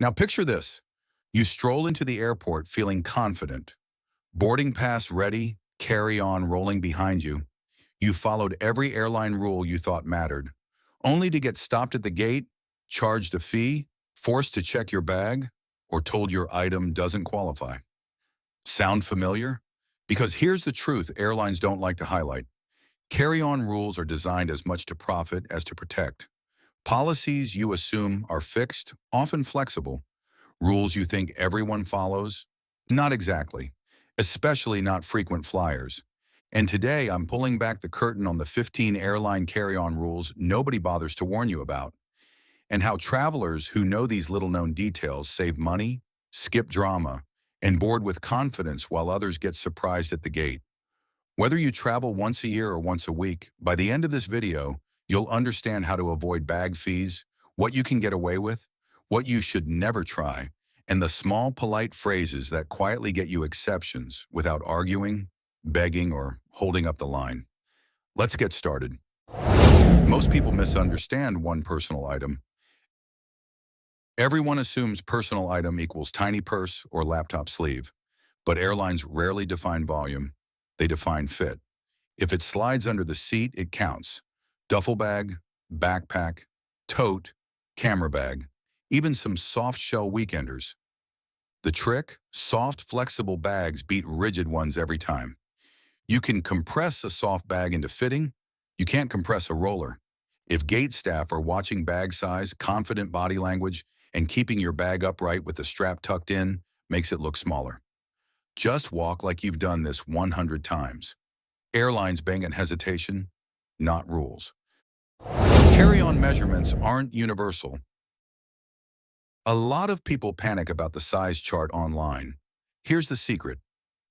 Now picture this. You stroll into the airport feeling confident. Boarding pass ready, carry-on rolling behind you. You followed every airline rule you thought mattered, only to get stopped at the gate, charged a fee, forced to check your bag, or told your item doesn't qualify. Sound familiar? Because here's the truth airlines don't like to highlight. Carry-on rules are designed as much to profit as to protect. Policies you assume are fixed, often flexible. Rules you think everyone follows? Not exactly, especially not frequent flyers. And today I'm pulling back the curtain on the 15 airline carry-on rules nobody bothers to warn you about, and how travelers who know these little-known details save money, skip drama, and board with confidence while others get surprised at the gate. Whether you travel once a year or once a week, by the end of this video, you'll understand how to avoid bag fees, what you can get away with, what you should never try, and the small, polite phrases that quietly get you exceptions without arguing, begging, or holding up the line. Let's get started. Most people misunderstand one personal item. Everyone assumes personal item equals tiny purse or laptop sleeve, but airlines rarely define volume. They define fit. If it slides under the seat, it counts. Duffel bag, backpack, tote, camera bag, even some soft shell weekenders. The trick? Soft, flexible bags beat rigid ones every time. You can compress a soft bag into fitting. You can't compress a roller. If gate staff are watching bag size, confident body language, and keeping your bag upright with the strap tucked in makes it look smaller. Just walk like you've done this 100 times. Airlines bang at hesitation, not rules. Carry-on measurements aren't universal. A lot of people panic about the size chart online. Here's the secret.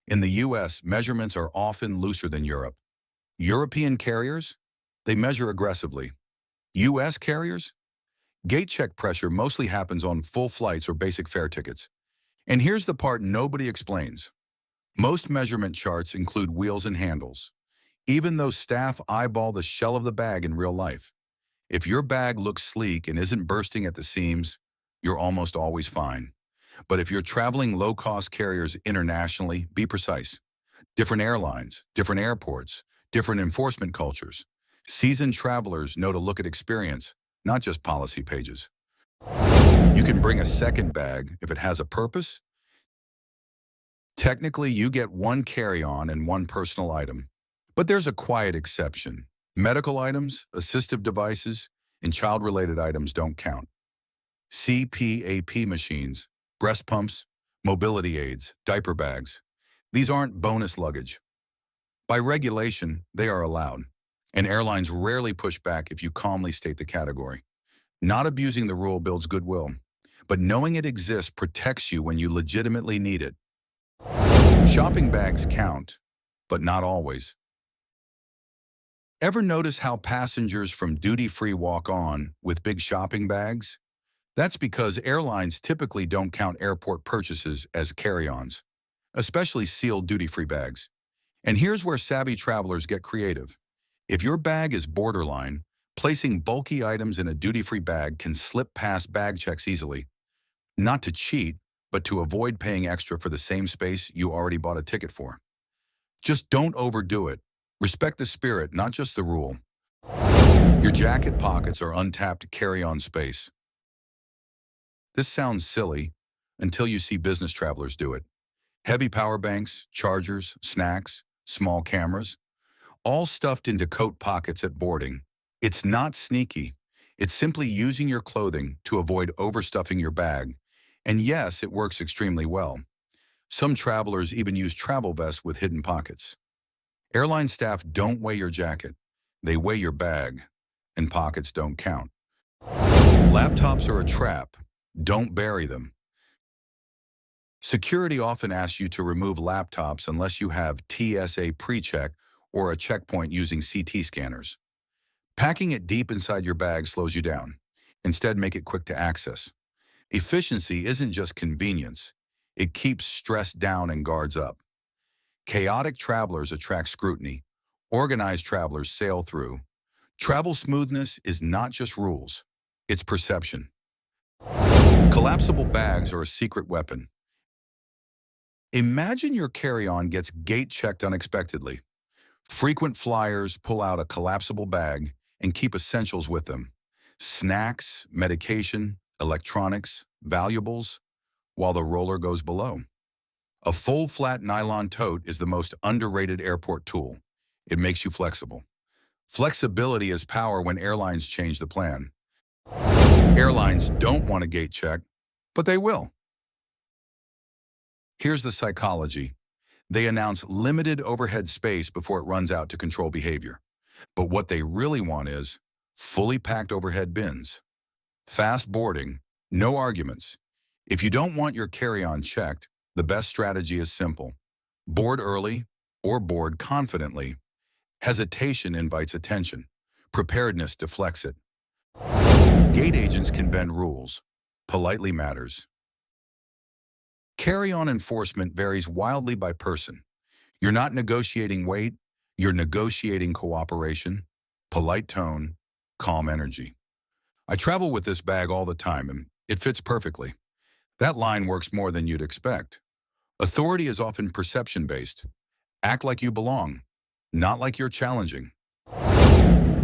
In the US, measurements are often looser than Europe. European carriers? They measure aggressively. US carriers? Gate check pressure mostly happens on full flights or basic fare tickets. And here's the part nobody explains. Most measurement charts include wheels and handles, even though staff eyeball the shell of the bag in real life. If your bag looks sleek and isn't bursting at the seams, you're almost always fine. But if you're traveling low-cost carriers internationally, be precise. Different airlines, different airports, different enforcement cultures. Seasoned travelers know to look at experience, not just policy pages. You can bring a second bag if it has a purpose. Technically, you get one carry-on and one personal item. But there's a quiet exception. Medical items, assistive devices, and child-related items don't count. CPAP machines, breast pumps, mobility aids, diaper bags. These aren't bonus luggage. By regulation, they are allowed, and airlines rarely push back if you calmly state the category. Not abusing the rule builds goodwill, but knowing it exists protects you when you legitimately need it. Shopping bags count, but not always. Ever notice how passengers from duty-free walk on with big shopping bags? That's because airlines typically don't count airport purchases as carry-ons, especially sealed duty-free bags. And here's where savvy travelers get creative. If your bag is borderline, placing bulky items in a duty-free bag can slip past bag checks easily. Not to cheat, but to avoid paying extra for the same space you already bought a ticket for. Just don't overdo it. Respect the spirit, not just the rule. Your jacket pockets are untapped carry-on space. This sounds silly until you see business travelers do it. Heavy power banks, chargers, snacks, small cameras, all stuffed into coat pockets at boarding. It's not sneaky. It's simply using your clothing to avoid overstuffing your bag. And yes, it works extremely well. Some travelers even use travel vests with hidden pockets. Airline staff don't weigh your jacket. They weigh your bag, and pockets don't count. Laptops are a trap. Don't bury them. Security often asks you to remove laptops unless you have TSA pre-check or a checkpoint using CT scanners. Packing it deep inside your bag slows you down. Instead, make it quick to access. Efficiency isn't just convenience. It keeps stress down and guards up. Chaotic travelers attract scrutiny. Organized travelers sail through. Travel smoothness is not just rules. It's perception. Collapsible bags are a secret weapon. Imagine your carry-on gets gate-checked unexpectedly. Frequent flyers pull out a collapsible bag and keep essentials with them. Snacks, medication, electronics, valuables, while the roller goes below. A full flat nylon tote is the most underrated airport tool. It makes you flexible. Flexibility is power when airlines change the plan. Airlines don't want a gate check, but they will. Here's the psychology. They announce limited overhead space before it runs out to control behavior. But what they really want is fully packed overhead bins. Fast boarding, no arguments. If you don't want your carry-on checked, the best strategy is simple. Board early or board confidently. Hesitation invites attention. Preparedness deflects it. Gate agents can bend rules. Politely matters. Carry-on enforcement varies wildly by person. You're not negotiating weight, you're negotiating cooperation, polite tone, calm energy. I travel with this bag all the time and it fits perfectly. That line works more than you'd expect. Authority is often perception-based. Act like you belong, not like you're challenging.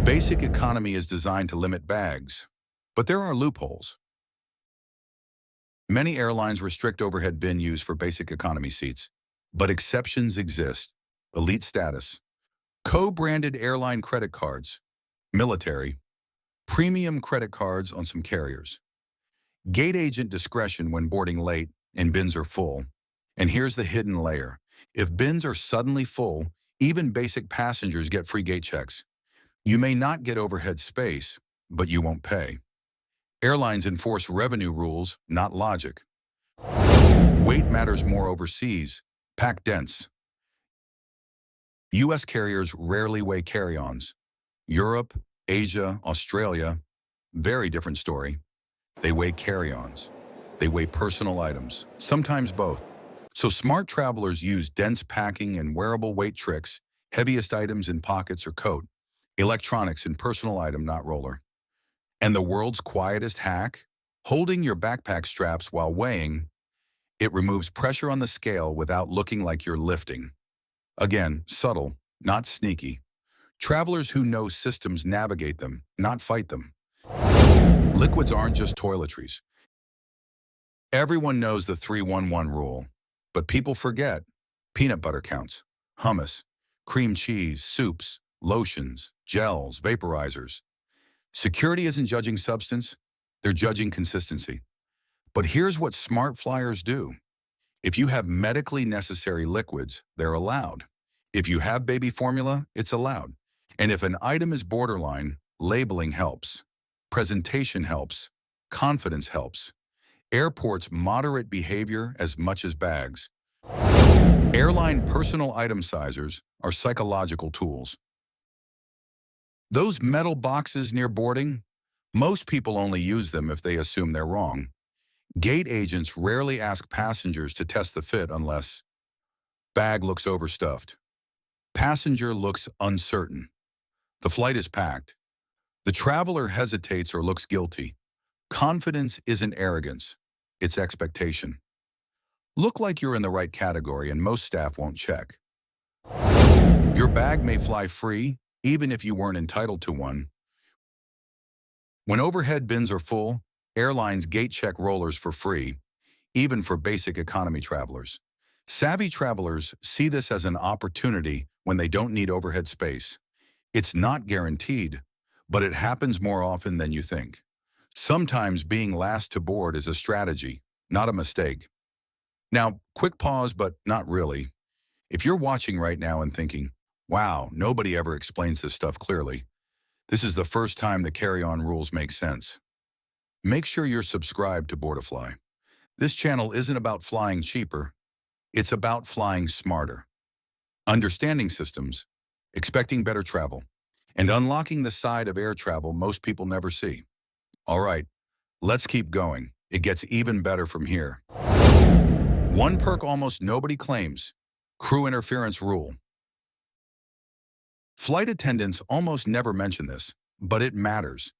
Basic economy is designed to limit bags, but there are loopholes. Many airlines restrict overhead bin use for basic economy seats, but exceptions exist. Elite status, co-branded airline credit cards, military, premium credit cards on some carriers. Gate agent discretion when boarding late and bins are full. And here's the hidden layer. If bins are suddenly full, even basic passengers get free gate checks. You may not get overhead space, but you won't pay. Airlines enforce revenue rules, not logic. Weight matters more overseas. Pack dense. U.S. carriers rarely weigh carry-ons. Europe, Asia, Australia, very different story. They weigh carry-ons. They weigh personal items, sometimes both. So smart travelers use dense packing and wearable weight tricks, heaviest items in pockets or coat, electronics in personal item, not roller. And the world's quietest hack? Holding your backpack straps while weighing. It removes pressure on the scale without looking like you're lifting. Again, subtle, not sneaky. Travelers who know systems navigate them, not fight them. Liquids aren't just toiletries. Everyone knows the 3-1-1 rule, but people forget. Peanut butter counts, hummus, cream cheese, soups, lotions, gels, vaporizers. Security isn't judging substance, they're judging consistency. But here's what smart flyers do. If you have medically necessary liquids, they're allowed. If you have baby formula, it's allowed. And if an item is borderline, labeling helps. Presentation helps. Confidence helps. Airports moderate behavior as much as bags. Airline personal item sizers are psychological tools. Those metal boxes near boarding, most people only use them if they assume they're wrong. Gate agents rarely ask passengers to test the fit unless bag looks overstuffed. Passenger looks uncertain. The flight is packed. The traveler hesitates or looks guilty. Confidence isn't arrogance, it's expectation. Look like you're in the right category and most staff won't check. Your bag may fly free, even if you weren't entitled to one. When overhead bins are full, airlines gate check rollers for free, even for basic economy travelers. Savvy travelers see this as an opportunity when they don't need overhead space. It's not guaranteed, but it happens more often than you think. Sometimes being last to board is a strategy, not a mistake. Now, quick pause, but not really. If you're watching right now and thinking, wow, nobody ever explains this stuff clearly, this is the first time the carry-on rules make sense. Make sure you're subscribed to BoardiFly. This channel isn't about flying cheaper, it's about flying smarter. Understanding systems, expecting better travel, and unlocking the side of air travel most people never see. All right, let's keep going. It gets even better from here. One perk almost nobody claims: crew interference rule. Flight attendants almost never mention this, but it matters.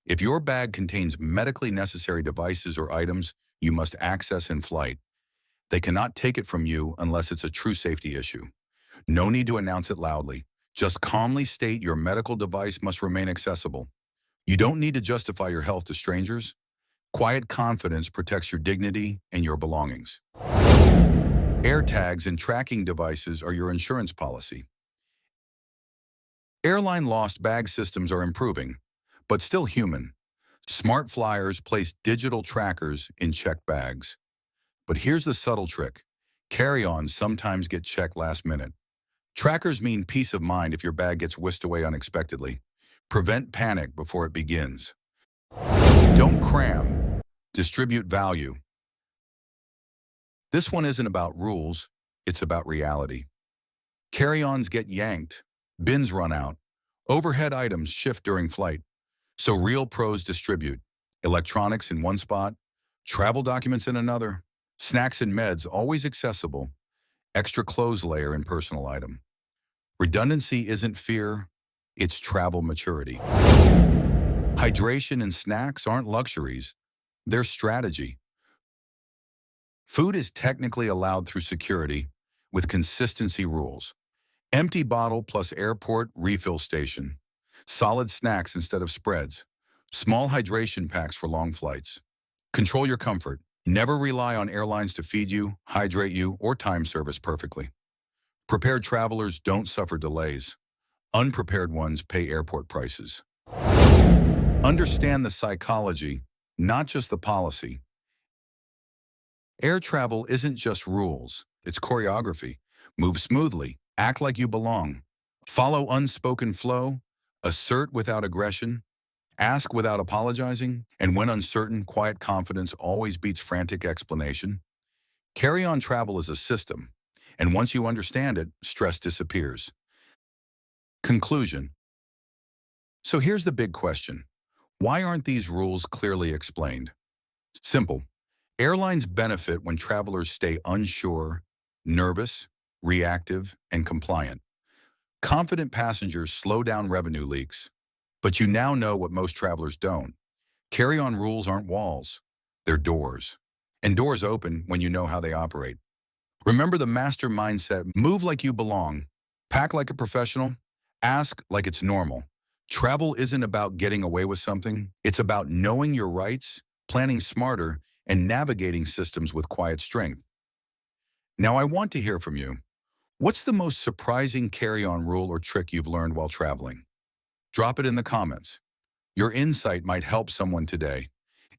If your bag contains medically necessary devices or items you must access in flight, they cannot take it from you unless it's a true safety issue. No need to announce it loudly. Just calmly state your medical device must remain accessible. You don't need to justify your health to strangers. Quiet confidence protects your dignity and your belongings. AirTags and tracking devices are your insurance policy. Airline lost bag systems are improving, but still human. Smart flyers place digital trackers in checked bags. But here's the subtle trick. Carry-ons sometimes get checked last minute. Trackers mean peace of mind if your bag gets whisked away unexpectedly. Prevent panic before it begins. Don't cram. Distribute value. This one isn't about rules, it's about reality. Carry-ons get yanked, bins run out, overhead items shift during flight. So real pros distribute. Electronics in one spot, travel documents in another, snacks and meds always accessible, extra clothes layer in personal item. Redundancy isn't fear, it's travel maturity. Hydration and snacks aren't luxuries, they're strategy. Food is technically allowed through security with consistency rules. Empty bottle plus airport refill station. Solid snacks instead of spreads. Small hydration packs for long flights. Control your comfort. Never rely on airlines to feed you, hydrate you, or time service perfectly. Prepared travelers don't suffer delays. Unprepared ones pay airport prices. Understand the psychology, not just the policy. Air travel isn't just rules, it's choreography. Move smoothly, act like you belong. Follow unspoken flow, assert without aggression, ask without apologizing, and when uncertain, quiet confidence always beats frantic explanation. Carry-on travel is a system, and once you understand it, stress disappears. Conclusion. So here's the big question. Why aren't these rules clearly explained? Simple. Airlines benefit when travelers stay unsure, nervous, reactive, and compliant. Confident passengers slow down revenue leaks. But you now know what most travelers don't. Carry-on rules aren't walls, they're doors. And doors open when you know how they operate. Remember the master mindset, move like you belong, pack like a professional, ask like it's normal. Travel isn't about getting away with something, it's about knowing your rights, planning smarter, and navigating systems with quiet strength. Now I want to hear from you. What's the most surprising carry-on rule or trick you've learned while traveling? Drop it in the comments. Your insight might help someone today.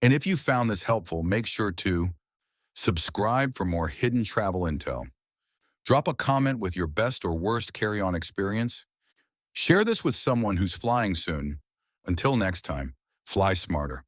And if you found this helpful, make sure to subscribe for more hidden travel intel. Drop a comment with your best or worst carry-on experience. Share this with someone who's flying soon. Until next time, fly smarter.